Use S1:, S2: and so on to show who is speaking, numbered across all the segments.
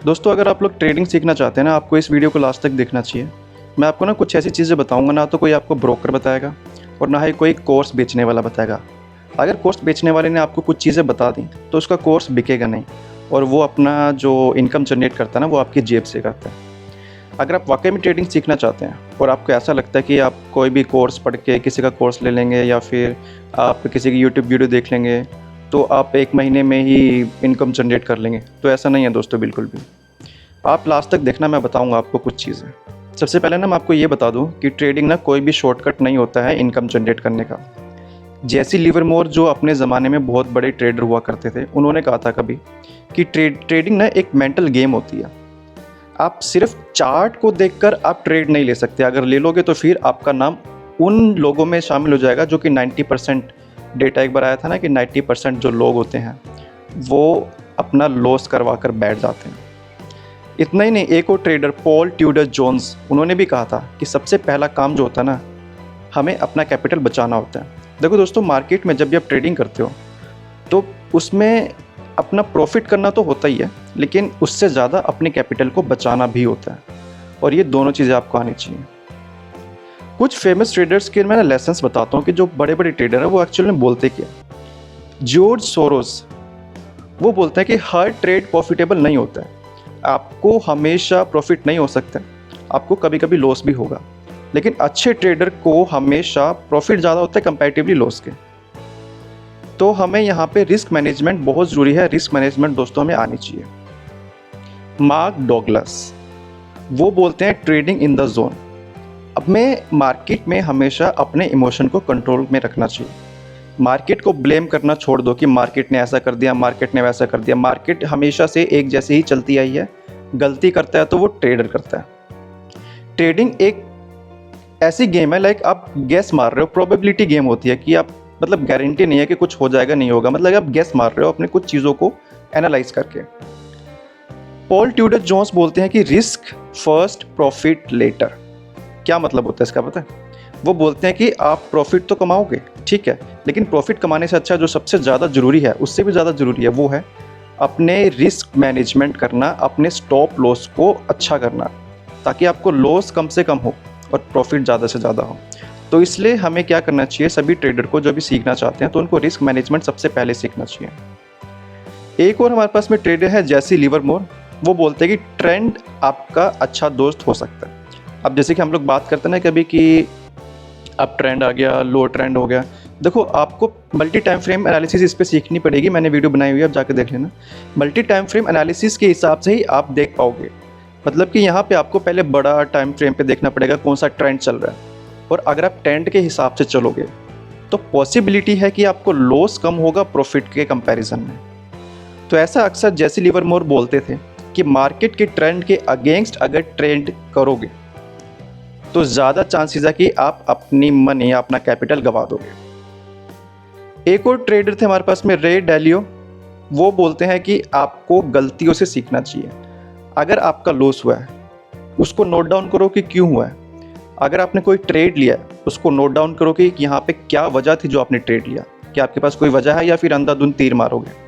S1: दोस्तों, अगर आप लोग ट्रेडिंग सीखना चाहते हैं ना, आपको इस वीडियो को लास्ट तक देखना चाहिए। मैं आपको ना कुछ ऐसी चीज़ें बताऊंगा, ना तो कोई आपको ब्रोकर बताएगा और ना ही कोई कोर्स बेचने वाला बताएगा। अगर कोर्स बेचने वाले ने आपको कुछ चीज़ें बता दी तो उसका कोर्स बिकेगा नहीं, और वो अपना जो इनकम जनरेट करता है ना, वो आपकी जेब से करता है। अगर आप वाकई में ट्रेडिंग सीखना चाहते हैं और आपको ऐसा लगता है कि आप कोई भी कोर्स पढ़ के किसी का कोर्स ले लेंगे या फिर आप किसी की यूट्यूब वीडियो देख लेंगे तो आप 1 महीने में ही इनकम जनरेट कर लेंगे, तो ऐसा नहीं है दोस्तों, बिल्कुल भी। आप लास्ट तक देखना, मैं बताऊंगा आपको कुछ चीज़ें। सबसे पहले ना मैं आपको ये बता दूं कि ट्रेडिंग ना कोई भी शॉर्टकट नहीं होता है इनकम जनरेट करने का। जैसी लिवरमोर, जो अपने ज़माने में बहुत बड़े ट्रेडर हुआ करते थे, उन्होंने कहा था कभी कि ट्रेडिंग ना एक मेंटल गेम होती है। आप सिर्फ चार्ट को देखकर आप ट्रेड नहीं ले सकते। अगर ले लोगे तो फिर आपका नाम उन लोगों में शामिल हो जाएगा जो कि 90% डेटा एक बार आया था ना कि 90% जो लोग होते हैं वो अपना लॉस करवा कर बैठ जाते हैं। इतना ही नहीं, एक और ट्रेडर पॉल ट्यूडर जोन्स, उन्होंने भी कहा था कि सबसे पहला काम जो होता है ना, हमें अपना कैपिटल बचाना होता है। देखो दोस्तों, मार्केट में जब भी आप ट्रेडिंग करते हो तो उसमें अपना प्रॉफिट करना तो होता ही है, लेकिन उससे ज़्यादा अपने कैपिटल को बचाना भी होता है, और ये दोनों चीज़ें आपको आनी चाहिए। कुछ फेमस ट्रेडर्स के मैं लेसन्स बताता हूँ कि जो बड़े बड़े ट्रेडर हैं वो एक्चुअली में बोलते क्या। जॉर्ज सोरोस, वो बोलते हैं कि हर ट्रेड प्रॉफिटेबल नहीं होता है। आपको हमेशा प्रॉफिट नहीं हो सकता, आपको कभी कभी लॉस भी होगा, लेकिन अच्छे ट्रेडर को हमेशा प्रॉफिट ज़्यादा होता है कंपैरेटिवली लॉस के। तो हमें यहाँ पे रिस्क मैनेजमेंट बहुत ज़रूरी है। रिस्क मैनेजमेंट दोस्तों हमें आनी चाहिए। मार्क डॉगलस, वो बोलते हैं ट्रेडिंग इन द जोन। अब मैं मार्केट में हमेशा अपने इमोशन को कंट्रोल में रखना चाहिए। मार्केट को ब्लेम करना छोड़ दो कि मार्केट ने ऐसा कर दिया, मार्केट ने वैसा कर दिया। मार्केट हमेशा से एक जैसे ही चलती आई है। गलती करता है तो वो ट्रेडर करता है। ट्रेडिंग एक ऐसी गेम है, लाइक आप गैस मार रहे हो, प्रोबेबिलिटी गेम होती है कि आप मतलब गारंटी नहीं है कि कुछ हो जाएगा नहीं होगा, मतलब आप गैस मार रहे हो अपने कुछ चीज़ों को एनालाइज करके। पॉल ट्यूडर जोन्स बोलते हैं कि रिस्क फर्स्ट प्रॉफिट लेटर। क्या मतलब होता है इसका पता है? वो बोलते हैं कि आप प्रॉफिट तो कमाओगे, ठीक है, लेकिन प्रॉफिट कमाने से अच्छा जो सबसे ज़्यादा ज़रूरी है, उससे भी ज़्यादा ज़रूरी है, वो है अपने रिस्क मैनेजमेंट करना, अपने स्टॉप लॉस को अच्छा करना, ताकि आपको लॉस कम से कम हो और प्रॉफिट ज़्यादा से ज़्यादा हो। तो इसलिए हमें क्या करना चाहिए, सभी ट्रेडर को जो भी सीखना चाहते हैं तो उनको रिस्क मैनेजमेंट सबसे पहले सीखना चाहिए। एक और हमारे पास में ट्रेडर है जैसी लिवरमोर, वो बोलते हैं कि ट्रेंड आपका अच्छा दोस्त हो सकता है। अब जैसे कि हम लोग बात करते हैं ना कभी कि अब ट्रेंड आ गया, लो ट्रेंड हो गया। देखो, आपको मल्टी टाइम फ्रेम एनालिसिस इस पर सीखनी पड़ेगी। मैंने वीडियो बनाई हुई है, आप जाकर देख लेना। मल्टी टाइम फ्रेम एनालिसिस के हिसाब से ही आप देख पाओगे। मतलब कि यहाँ पे आपको पहले बड़ा टाइम फ्रेम पे देखना पड़ेगा कौन सा ट्रेंड चल रहा है, और अगर आप ट्रेंड के हिसाब से चलोगे तो पॉसिबिलिटी है कि आपको लॉस कम होगा प्रॉफिट के कंपैरिजन में। तो ऐसा अक्सर जैसी लिवरमोर बोलते थे कि मार्केट के ट्रेंड के अगेंस्ट अगर ट्रेंड करोगे तो ज़्यादा चांसेस है कि आप अपनी मनी या अपना कैपिटल गंवा दोगे। एक और ट्रेडर थे हमारे पास में, रे डालियो। वो बोलते हैं कि आपको गलतियों से सीखना चाहिए। अगर आपका लॉस हुआ है उसको नोट डाउन करो कि क्यों हुआ है। अगर आपने कोई ट्रेड लिया है उसको नोट डाउन करो कि यहाँ पे क्या वजह थी जो आपने ट्रेड लिया। क्या आपके पास कोई वजह है या फिर अंधाधुंध तीर मारोगे?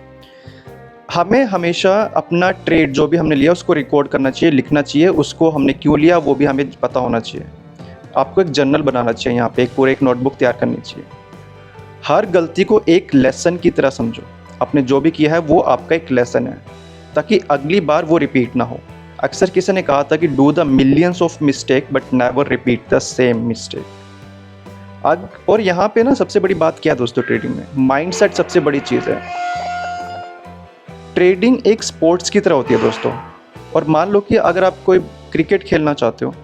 S1: हमें हमेशा अपना ट्रेड जो भी हमने लिया उसको रिकॉर्ड करना चाहिए, लिखना चाहिए, उसको हमने क्यों लिया वो भी हमें पता होना चाहिए। आपको एक जर्नल बनाना चाहिए, यहाँ पे एक नोटबुक तैयार करनी चाहिए। हर गलती को एक लेसन की तरह समझो। आपने जो भी किया है वो आपका एक लेसन है, ताकि अगली बार वो रिपीट ना हो। अक्सर किसी ने कहा था कि do the millions of mistake but never repeat the same mistake. और यहाँ पे ना सबसे बड़ी बात क्या है दोस्तों, ट्रेडिंग में माइंडसेट सबसे बड़ी चीज़ है। ट्रेडिंग एक स्पोर्ट्स की तरह होती है दोस्तों। और मान लो कि अगर आप कोई क्रिकेट खेलना चाहते हो,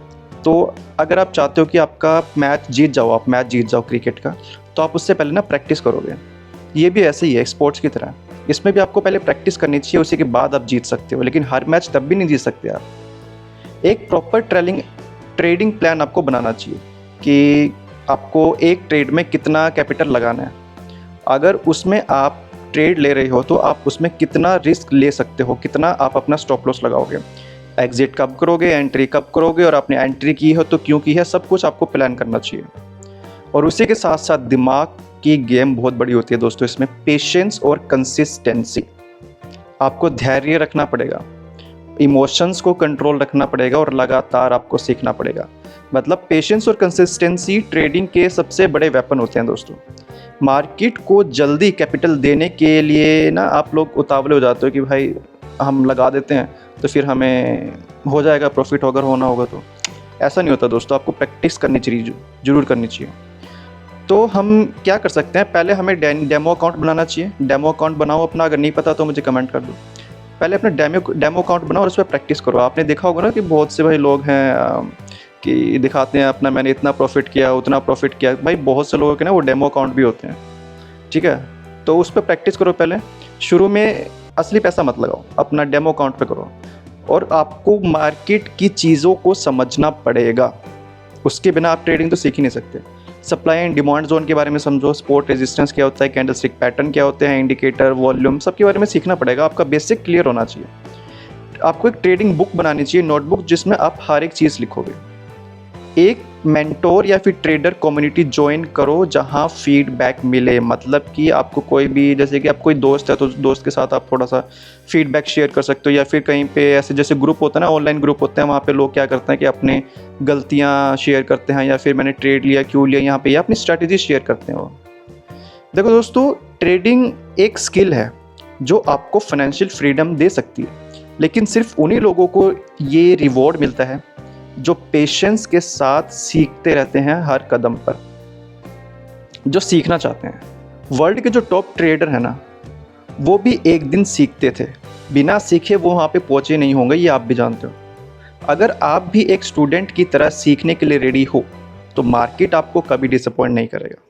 S1: तो अगर आप चाहते हो कि आपका मैच जीत जाओ, आप मैच जीत जाओ क्रिकेट का, तो आप उससे पहले ना प्रैक्टिस करोगे। ये भी ऐसे ही है, स्पोर्ट्स की तरह। इसमें भी आपको पहले प्रैक्टिस करनी चाहिए, उसी के बाद आप जीत सकते हो, लेकिन हर मैच तब भी नहीं जीत सकते आप। एक प्रॉपर ट्रेडिंग प्लान आपको बनाना चाहिए कि आपको एक ट्रेड में कितना कैपिटल लगाना है। अगर उसमें आप ट्रेड ले रहे हो तो आप उसमें कितना रिस्क ले सकते हो, कितना आप अपना स्टॉप लॉस लगाओगे, एग्जिट कब करोगे, एंट्री कब करोगे, और आपने एंट्री की हो तो क्यों की है, सब कुछ आपको प्लान करना चाहिए। और उसी के साथ साथ दिमाग की गेम बहुत बड़ी होती है दोस्तों। इसमें पेशेंस और कंसिस्टेंसी, आपको धैर्य रखना पड़ेगा। इमोशंस को कंट्रोल रखना पड़ेगा और लगातार आपको सीखना पड़ेगा। मतलब पेशेंस और कंसिस्टेंसी ट्रेडिंग के सबसे बड़े वेपन होते हैं दोस्तों। मार्केट को जल्दी कैपिटल देने के लिए ना आप लोग उतावले हो जाते हो कि भाई हम लगा देते हैं तो फिर हमें हो जाएगा प्रॉफिट, अगर होना होगा तो। ऐसा नहीं होता दोस्तों, आपको प्रैक्टिस करनी चाहिए, ज़रूर करनी चाहिए। तो हम क्या कर सकते हैं, पहले हमें डेमो अकाउंट बनाना चाहिए। डेमो अकाउंट बनाओ अपना, अगर नहीं पता तो मुझे कमेंट कर दो। पहले अपना डेमो अकाउंट बनाओ और उस पर प्रैक्टिस करो। आपने देखा होगा ना कि बहुत से भाई लोग हैं कि दिखाते हैं अपना, मैंने इतना प्रॉफिट किया, उतना प्रॉफिट किया। भाई बहुत से लोगों के ना वो डेमो अकाउंट भी होते हैं, ठीक है। तो उस पर प्रैक्टिस करो पहले। शुरू में असली पैसा मत लगाओ, अपना डेमो अकाउंट पे करो। और आपको मार्केट की चीज़ों को समझना पड़ेगा, उसके बिना आप ट्रेडिंग तो सीख ही नहीं सकते। सप्लाई एंड डिमांड जोन के बारे में समझो, सपोर्ट रेजिस्टेंस क्या होता है, कैंडलस्टिक पैटर्न क्या होते हैं, इंडिकेटर, वॉल्यूम, सबके बारे में सीखना पड़ेगा। आपका बेसिक क्लियर होना चाहिए। आपको एक ट्रेडिंग बुक बनानी चाहिए, नोटबुक, जिसमें आप हर एक चीज़ लिखोगे। एक मेंटोर या फिर ट्रेडर कम्युनिटी ज्वाइन करो जहां फीडबैक मिले। मतलब कि आपको कोई भी, जैसे कि आप कोई दोस्त है तो दोस्त के साथ आप थोड़ा सा फीडबैक शेयर कर सकते हो, या फिर कहीं पे ऐसे जैसे ग्रुप होता है ना, ऑनलाइन ग्रुप होते हैं, वहाँ पे लोग क्या करते हैं कि अपने गलतियाँ शेयर करते हैं, या फिर मैंने ट्रेड लिया क्यों लिया, यहाँ पे या अपनी स्ट्रैटेजी शेयर करते हैं वो। देखो दोस्तों, ट्रेडिंग एक स्किल है जो आपको फाइनेंशियल फ्रीडम दे सकती है, लेकिन सिर्फ उन्हीं लोगों को ये रिवॉर्ड मिलता है जो पेशेंस के साथ सीखते रहते हैं हर कदम पर, जो सीखना चाहते हैं। वर्ल्ड के जो टॉप ट्रेडर हैं ना, वो भी एक दिन सीखते थे, बिना सीखे वो वहाँ पे पहुँचे नहीं होंगे, ये आप भी जानते हो। अगर आप भी एक स्टूडेंट की तरह सीखने के लिए रेडी हो तो मार्केट आपको कभी डिसअपॉइंट नहीं करेगा।